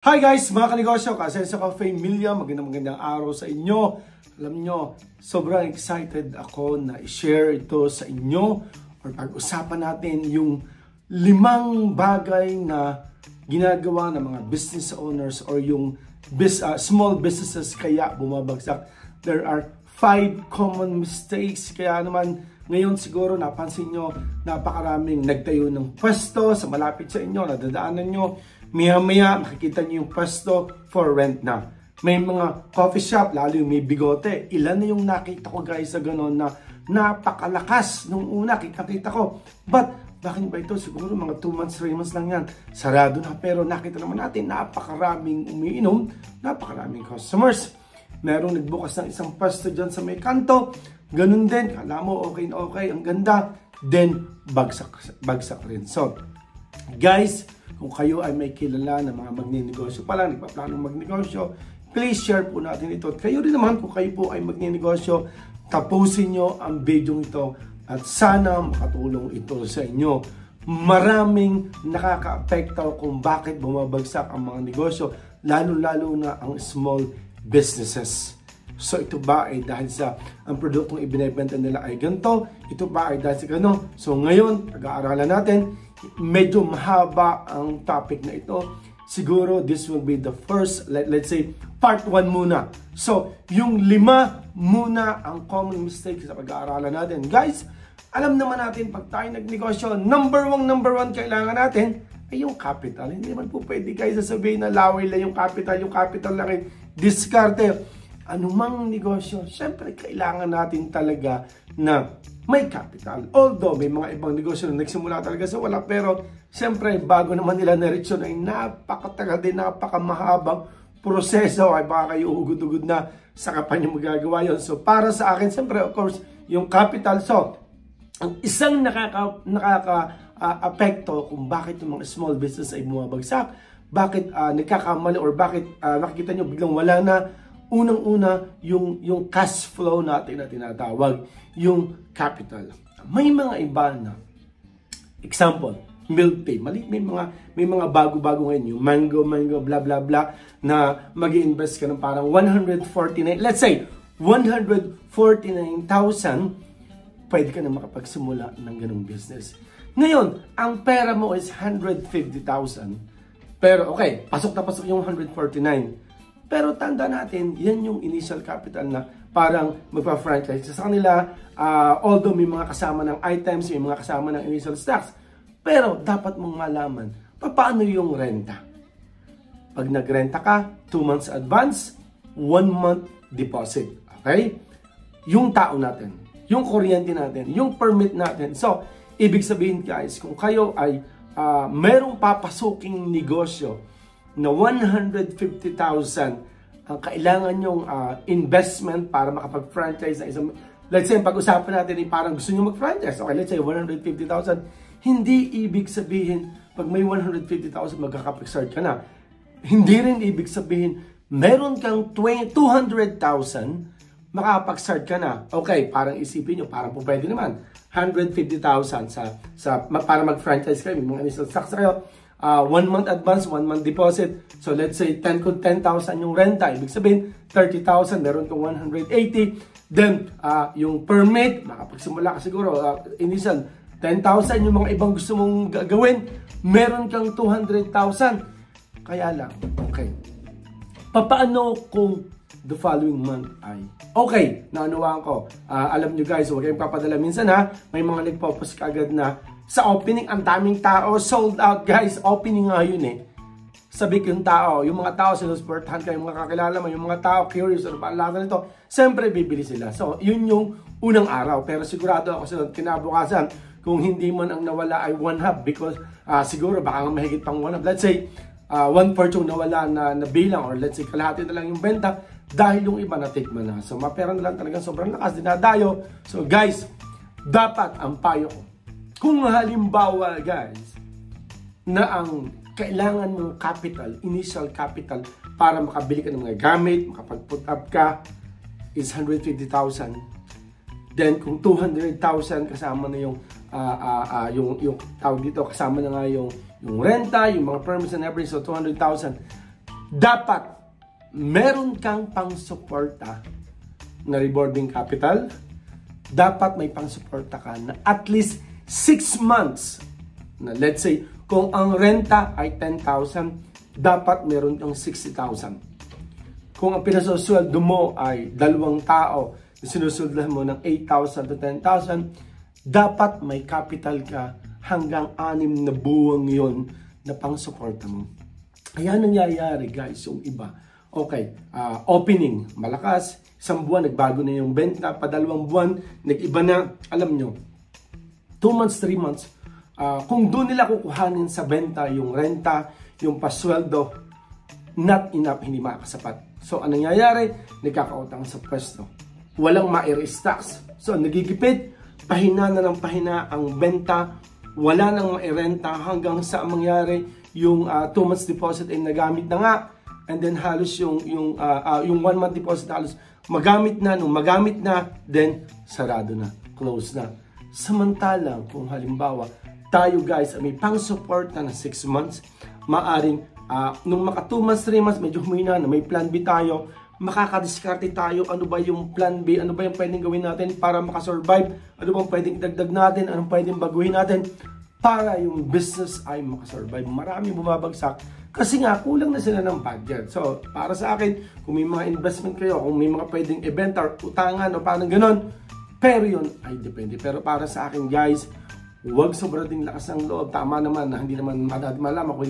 Hi guys, mga kanegosyo, Kasenso Cafe Emilia, magandang araw sa inyo. Alam nyo, sobrang excited ako na i-share ito sa inyo or pag-usapan natin yung 5 bagay na ginagawa ng mga business owners or yung small businesses kaya bumabagsak. There are 5 common mistakes, kaya naman ngayon siguro napansin nyo napakaraming nagtayo ng pwesto sa malapit sa inyo, nadadaanan nyo. Maya-maya, makikita nyo yung pwesto for rent na. May mga coffee shop, lalo yung may bigote. Ilan na yung nakita ko guys sa ganon na napakalakas nung una, kita ko. But, bakit ba ito? Siguro mga 2 months, 3 months lang yan. Sarado na, pero nakita naman natin, napakaraming umiinom, napakaraming customers. Merong nagbukas ng isang pwesto dyan sa may kanto. Ganun din, kala mo okay, ang ganda. Then, bagsak rin. So, guys, kung kayo ay may kilala na mga magninegosyo pa lang, nagpaplanong magnegosyo, please share po natin ito. At kayo rin naman, kung kayo po ay magninegosyo, tapusin nyo ang video ito at sana makatulong ito sa inyo. Maraming nakaka-apekto kung bakit bumabagsak ang mga negosyo, lalo-lalo na ang small businesses. So ito ba ay dahil sa ang produktong ibinebenta nila ay ganito? Ito ba ay dahil sa gano'n? So ngayon, pag-aaralan natin, medyo mahaba ang topic na ito. Siguro this will be the first, let's say, part 1 muna. So, yung 5 muna ang common mistakes sa pag-aaralan natin. Guys, alam naman natin pag tayo nagnegosyo, number one kailangan natin ay yung capital. Hindi naman po pwede guys sasabihin na laway lang yung capital lang ay diskarte. Anumang negosyo, syempre kailangan natin talaga na may capital. Although may mga ibang negosyo na nagsimula talaga sa wala, pero syempre bago naman nila na-reach yun ay napakatagal din, napakamahabang proseso, ay baka kayo ugod-ugod na saka pa nyo magagawa yun. So para sa akin, syempre of course, yung capital. So, ang isang nakaka-apekto kung bakit yung mga small business ay bumabagsak, bakit nagkakamali or bakit nakikita nyo biglang wala na. Unang-una, yung cash flow natin na tinatawag, yung capital. May mga iba na, example, milk tea. May mga bago-bago ngayon, yung mango, blah, blah, blah, na mag-i-invest ka ng parang 149, let's say, 149,000, pwede ka na makapagsimula ng ganung business. Ngayon, ang pera mo is 150,000. Pero, okay, pasok na pasok yung 149. Pero tanda natin, yan yung initial capital na parang magpa-franchise sa kanila. Although may mga kasama ng items, may mga kasama ng initial stocks. Pero dapat mong malaman, paano yung renta? Pag nagrenta ka, 2 months advance, 1 month deposit. Okay? Yung tao natin, yung kuryente natin, yung permit natin. So, ibig sabihin guys, kung kayo ay merong papasuking negosyo, na 150,000 ang kailangan yung investment para makapag-franchise na isang, let's say, pag-usapan natin ay parang gusto nyo mag-franchise. Okay, let's say 150,000. Hindi ibig sabihin, pag may 150,000, magkakapag-start ka na. Hindi rin ibig sabihin, meron kang 200,000, makakapag-start ka na. Okay, parang isipin nyo, parang po pwede naman. 150,000 para mag-franchise kayo, may mga initial stocks kayo. 1 month advance, 1 month deposit. So let's say 10,000 yung renta. Ibig sabihin, 30,000, meron kang 180. Then, yung permit, makapagsimula ka siguro, initial, 10,000 yung mga ibang gusto mong gawin. Meron kang 200,000. Kaya lang, okay. Paano kung the following month ay okay, naunawaan ko. Alam nyo guys, huwag kayong papadala minsan ha. May mga nagpo-post kaagad na sa opening, ang daming tao, sold out guys. Opening nga yun eh. Sabi ko yung tao, yung mga tao sinusuportahan kayo, yung mga kakilala mo, yung mga tao curious, ano ba ang lahat nito, siyempre bibili sila. So, yun yung unang araw. Pero sigurado ako sa kinabukasan, kung hindi man ang nawala ay 1/2 because siguro baka nga mahigit pang 1/2. Let's say, 1/4 yung nawala na bilang or let's say kalahati na lang yung benta dahil yung iba na-take man na. So, mapera na lang talagang sobrang lakas, dinadayo. So, guys, dapat ang payo ko, kung halimbawa guys, na ang kailangan mong capital, initial capital, para makabili ka ng mga gamit, makapag-put up ka, is 150,000. Then kung 200,000 kasama na yung tawag dito, kasama na nga yung renta, yung mga permits and everything, so 200,000. dapat meron kang pang-suporta na rewarding capital. Dapat may pang-suporta ka na at least 6 months na, let's say, kung ang renta ay 10,000, dapat meron kang 60,000. Kung ang pinasusueldo mo ay 2 tao, sinusuldahan mo ng 8,000 to 10,000, dapat may capital ka hanggang 6 na buwang yon na pang-suporta mo. Kaya nangyayari guys, yung iba, okay, opening, malakas, 1 buwan, nagbago na yung benta, pa 2 buwan, nag-iba na, alam nyo, 2 months, 3 months, kung doon nila kukuhanin sa benta yung renta, yung pasweldo, not enough, hindi makakasapat. So, anong nangyayari? Nagkakautang sa pwesto. Walang ma-restocks. So, nagigipit, pahina na ng pahina ang benta, wala nang ma-renta hanggang sa mangyari yung 2 months deposit ay nagamit na nga. And then halos yung 1 month deposit halos magamit na, nung magamit na, then sarado na, close na. Samantalang kung halimbawa tayo guys may pang-support na 6 months, maaring nung maka 2 months, 3 months, medyo humina na, may plan B tayo, makakadiskarte tayo, ano ba yung plan B, ano ba yung pwedeng gawin natin para makasurvive, ano bang pwedeng idagdag natin, anong pwedeng baguhin natin para yung business ay makasurvive. Maraming bumabagsak kasi nga kulang na sila ng budget. So, para sa akin, kung may mga investment kayo, kung may mga pwedeng ibenta or utangan o parang ganon, pero yun ay depende. Pero para sa akin guys, huwag sobrang lakas ng loob. Tama naman na hindi naman malaman kung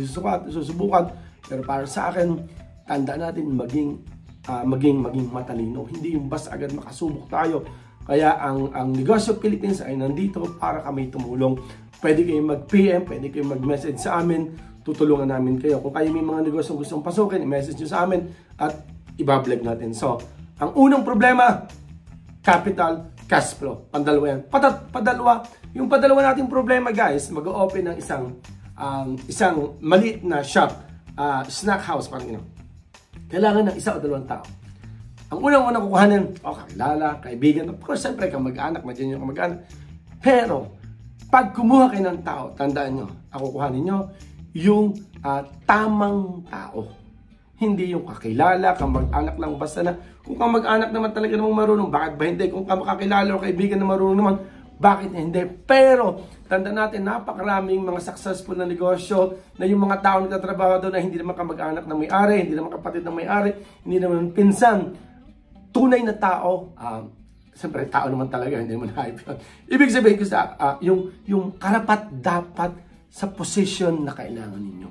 susubukan. Pero para sa akin, tanda natin maging matalino. Hindi yung basta agad makasubok tayo. Kaya ang Negosyo Philippines ay nandito para kami tumulong. Pwede kayong mag-PM, pwede kayong mag-message sa amin. Tutulungan namin kayo. Kung kayo may mga negosyo gustong pasukin, i-message nyo sa amin at ibablog natin. So, ang unang problema, capital, cash flow. Pandalawa yan. Padalawa. Yung padalawa nating problema guys, mag-open ng isang maliit na shop, snack house, parang yun. Kailangan ng 1 o 2 tao. Ang unang-unang kukuhanin, kakilala, kaibigan. Of course, siyempre, kamag-anak, madyan yung kamag-anak. Pero, pag kumuha kayo ng tao, tandaan nyo, ang kukuhanin nyo, yung tamang tao. Hindi yung kakilala, kamag-anak lang basta na. Kung kamag-anak naman talaga namang marunong, bakit ba hindi? Kung kakilala o kaibigan na marunong naman, bakit hindi? Pero, tanda natin, napakaraming mga successful na negosyo na yung mga tao nagtatrabaho doon na hindi naman kamag-anak ng may-ari, hindi naman kapatid ng may-ari, hindi naman pinsan. Tunay na tao, siyempre tao naman talaga, hindi naman hype yun. Ibig sabihin ko sa, yung karapat dapat sa position na kailangan ninyo.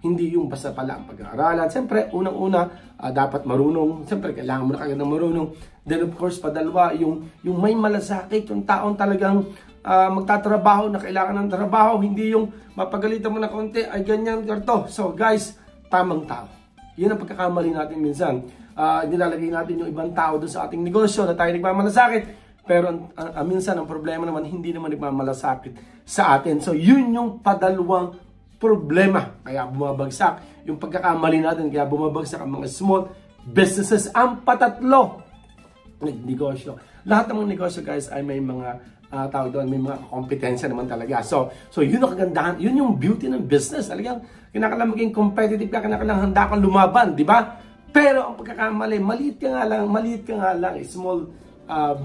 Hindi yung basta pala ang pag-aaralan. Siyempre, unang-una, dapat marunong. Siyempre, kailangan mo na kagad ng marunong. Then, of course, padalwa, yung may malasakit, yung taong talagang magtatrabaho na kailangan ng trabaho. Hindi yung mapagalitan mo na konti, ay ganyan, karto. So, guys, tamang tao. Yun ang pagkakamali natin minsan. Nilalagay natin yung ibang tao doon sa ating negosyo na tayo nagmamalasakit. Pero minsan, ang problema naman, hindi naman nagmamalasakit sa atin. So, yun yung padalawang problema, kaya bumabagsak yung pagkakamali natin, kaya bumabagsak ang mga small businesses. Ang patatlo, negosyo. Lahat ng mga negosyo guys ay may mga tawag doon, may mga kompetensya naman talaga. So yun ang kagandahan, yun yung beauty ng business. Talagang kinakailangan maging competitive ka, kinakailangan handa kang lumaban, di ba? Pero ang pagkakamali, maliit ka nga lang, small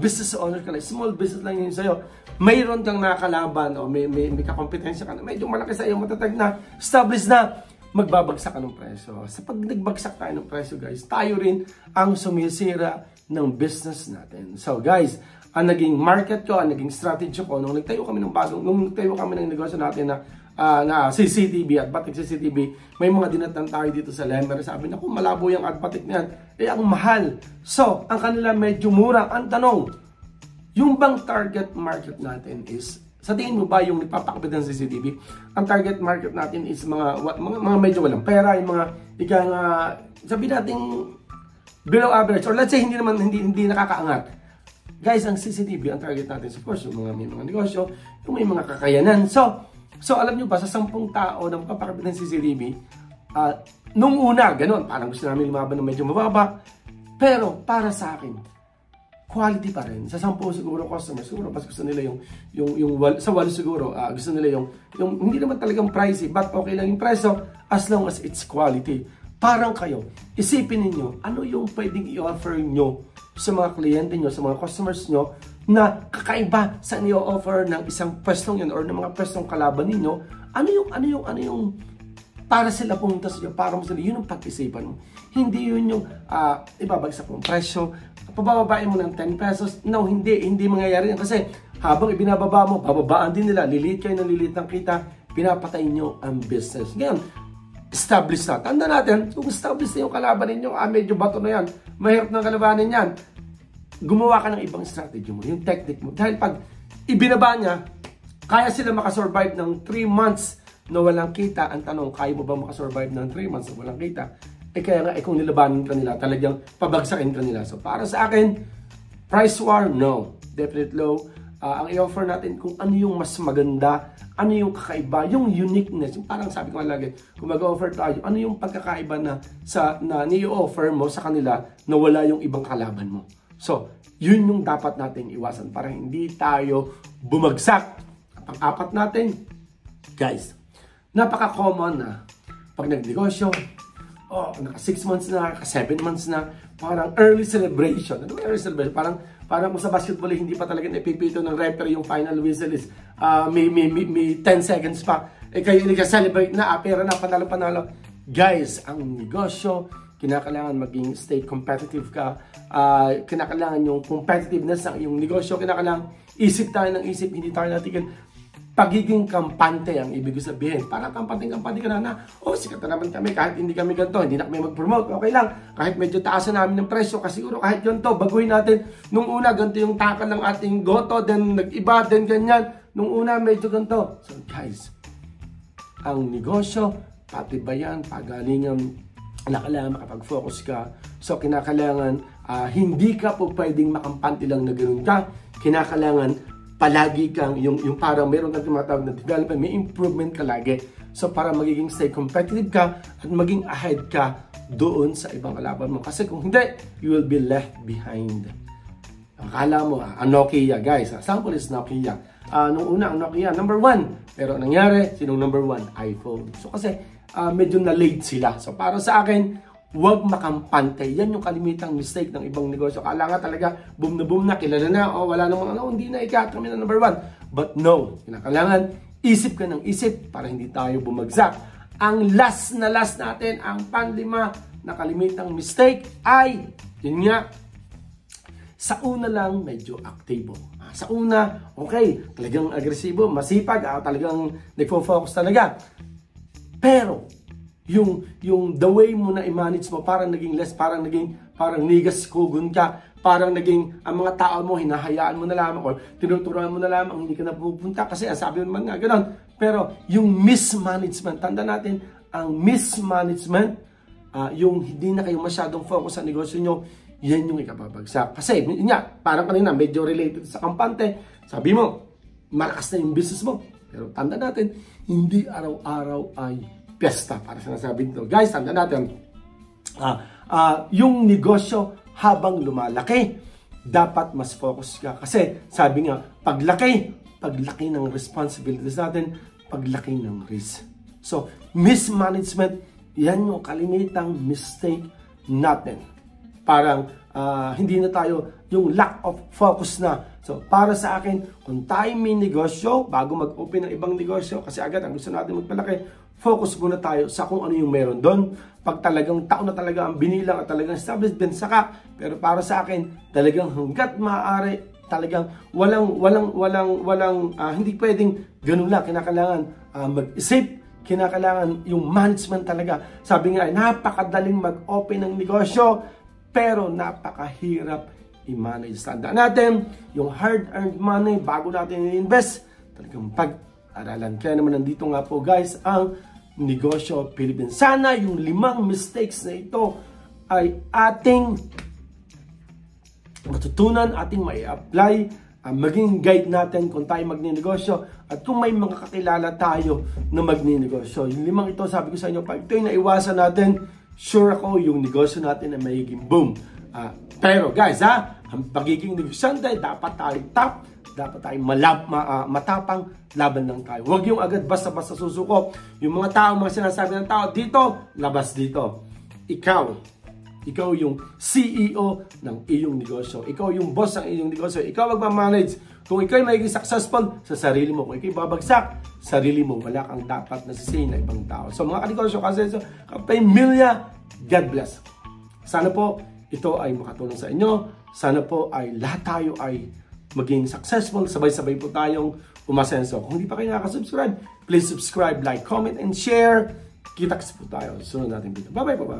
business owner ka lang, small business lang yun sa'yo. Mayroon kang nakakalaban o may kakompetensya ka na medyo malaki sa iyo, matatag na, established na, magbabagsak ka ng presyo. Sa pag nagbagsak tayo ng presyo guys, tayo rin ang sumisira ng business natin. So guys, ang naging market ko, ang naging strategy ko, nung nagtayo kami ng negosyo natin na CCTV, Adbatik CCTV, may mga dinatan tayo dito sa Lemer. Sabi na, kung malabo yung Adbatik niyan, ang mahal. So, ang kanila medyo mura. Ang tanong, yung bang target market natin is, sa tingin mo ba yung nagpapakabit ng CCTV, ang target market natin is mga medyo walang pera, yung mga sabi natin below average, or let's say hindi nakakaangat. Guys, ang CCTV, ang target natin of course, yung may mga negosyo, yung may mga kakayanan. So alam nyo ba, sa 10 tao na magpapakabit ng CCTV, nung una, ganun, parang gusto namin lumaban ng medyo mababa, pero para sa akin, quality pa rin. Sa 10 siguro customers, siguro mas gusto nila sa 8 siguro, gusto nila yung hindi naman talagang pricey, but okay lang yung presyo as long as it's quality. parang kayo, isipin ninyo, ano yung pwedeng i-offer nyo sa mga kliyente nyo, sa mga customers nyo, na kakaiba sa i-offer ng isang pwestong yun or ng mga pwestong kalaban ninyo, ano yung para sila pumunta sa iyo, para mo sila, yun ang pag-isipan mo. Hindi yun yung ibabagsak mong presyo, pabababain mo ng 10 pesos. No, hindi mangyayari yan. Kasi habang ibinababa mo, bababaan din nila, lilit kayo ng lilit ng kita, pinapatay nyo ang business. Ngayon, establish na. Tanda natin, kung establish na yung kalaban ninyo, medyo bato na yan, mahirap ng kalabanin yan, gumawa ka ng ibang strategy mo, yung technique mo. Dahil pag ibinaba niya, kaya sila makasurvive ng 3 months na walang kita. Ang tanong, kaya mo ba makasurvive ng 3 months na walang kita? Kaya nga, kung nilabanan ka nila, talagang pabagsakin ka nila. So, para sa akin, price war, no. Definite low. Ang i-offer natin kung ano yung mas maganda, ano yung kakaiba, yung uniqueness. Yung parang sabi ko lagi, kung mag-offer tayo, ano yung pagkakaiba na ni-offer mo sa kanila na wala yung ibang kalaban mo. So, yun yung dapat natin iwasan para hindi tayo bumagsak. Pang-apat natin, guys, napaka-common na pag nagnegosyo, naka 6 months na, naka 7 months na, parang early celebration. Ano early celebration? Parang kung sa basketball, hindi pa talaga napipito ng referee yung final whistle is may 10 seconds pa. Kayo nag-celebrate na, pera na, panalo-panalo. Guys, ang negosyo, kinakailangan maging stay competitive ka. Kinakailangan yung competitiveness ng iyong negosyo. Kinakailangan isip tayo ng isip, hindi tayo natigil. Pagiging kampante ang ibig sabihin. Para kampante ka na, sikat na naman kami, kahit hindi kami ganito, hindi na kami mag-promote, okay lang. Kahit medyo taas na namin ng presyo, kasi siguro kahit ganito, baguhin natin. Nung una, ganito yung takal ng ating goto, then nag-iba, then ganyan. Nung una, medyo ganito. So guys, ang negosyo, patibayan, pagalingan, kailangan makapag-focus ka. So kinakailangan, hindi ka po pwedeng makampante lang na ganoon ka. Kinakailangan, palagi kang, yung parang meron kang tumatawag na development, may improvement ka lagi. So para magiging stay competitive ka at maging ahead ka doon sa ibang kalaban mo. Kasi kung hindi, you will be left behind. Akala mo, Nokia guys. Sample is Nokia. Nung una, ang Nokia, number 1. Pero nangyari, sinong number 1? iPhone. So kasi medyo na-late sila. So para sa akin, huwag makampante. Yan yung kalimitang mistake ng ibang negosyo. Kala nga talaga, boom na, kilala na, wala namang hindi na kami na number 1. But no, kinakailangan, isip ka ng isip para hindi tayo bumagsak. Ang last natin, ang panlima na kalimitang mistake ay, yun nga, sa una lang medyo aktibo. Sa una, okay, talagang agresibo, masipag, talagang nagfo-focus talaga. Pero, yung the way mo na i-manage mo, parang naging less, parang nigas kugun ka, parang naging, ang mga tao mo, hinahayaan mo na lamang, or tinuturuan mo na lamang, hindi ka na pupunta, kasi sabi mo naman nga, gano'n. Pero, yung mismanagement, tanda natin, ang mismanagement, yung hindi na kayo masyadong focus sa negosyo nyo, yan yung ikababagsak. Kasi, yun nga, parang kanina, medyo related sa kampante, sabi mo, malakas na yung business mo. Pero tanda natin, hindi araw-araw ay piyesta, para sinasabi nito. Guys, tanda natin, yung negosyo habang lumalaki, dapat mas focus ka. Kasi, sabi nga, paglaki ng responsibilities natin, paglaki ng risk. So, mismanagement, yan yung kalimitang mistake natin. Parang, hindi na tayo, yung lack of focus na. So, para sa akin, kung tayo may negosyo, bago mag-open ng ibang negosyo, kasi agad ang gusto natin magpalaki, focus muna tayo sa kung ano yung meron doon. Pag talagang taon na talaga ang binilang at talagang establishment, saka. Pero para sa akin, talagang hanggat maaari, talagang hindi pwedeng ganun lang. Kinakailangan mag-isip, kinakailangan yung management talaga. Sabi nga, napakadaling mag-open ng negosyo, pero napakahirap i-manage. Tandaan natin, yung hard-earned money, bago natin i-invest, talagang pag-aralan. Kaya naman nandito nga po guys, ang Negosyo Philippines. Sana yung 5 mistakes na ito ay ating matutunan, ating mai-apply, maging guide natin kung tayo magninegosyo at kung may mga kakilala tayo na magninegosyo. Yung 5 ito, sabi ko sa inyo, pag ito yung naiwasan natin, sure ako yung negosyo natin ay magiging boom. Pero guys, ang pagiging negosyante, dapat tayo top, dapat tayo matapang, laban lang tayo. Huwag yung agad basta-basta susuko. Yung mga tao, mga sinasabi ng tao, dito, labas dito. ikaw yung CEO ng iyong negosyo. Ikaw yung boss ng iyong negosyo. Ikaw magmamanage. Kung ikaw ay magiging successful sa sarili mo, kung ikaw babagsak, sarili mo, wala kang dapat na sisihin na ibang tao. So mga kanegosyo, kasi kapamilya, God bless. Sana po ito ay makatulong sa inyo. Sana po ay lahat tayo ay maging successful. Sabay-sabay po tayong umasenso. Kung hindi pa kayo nakaka-subscribe, please subscribe, like, comment, and share. Kita-kits po tayo. Sunod natin video. Bye-bye po.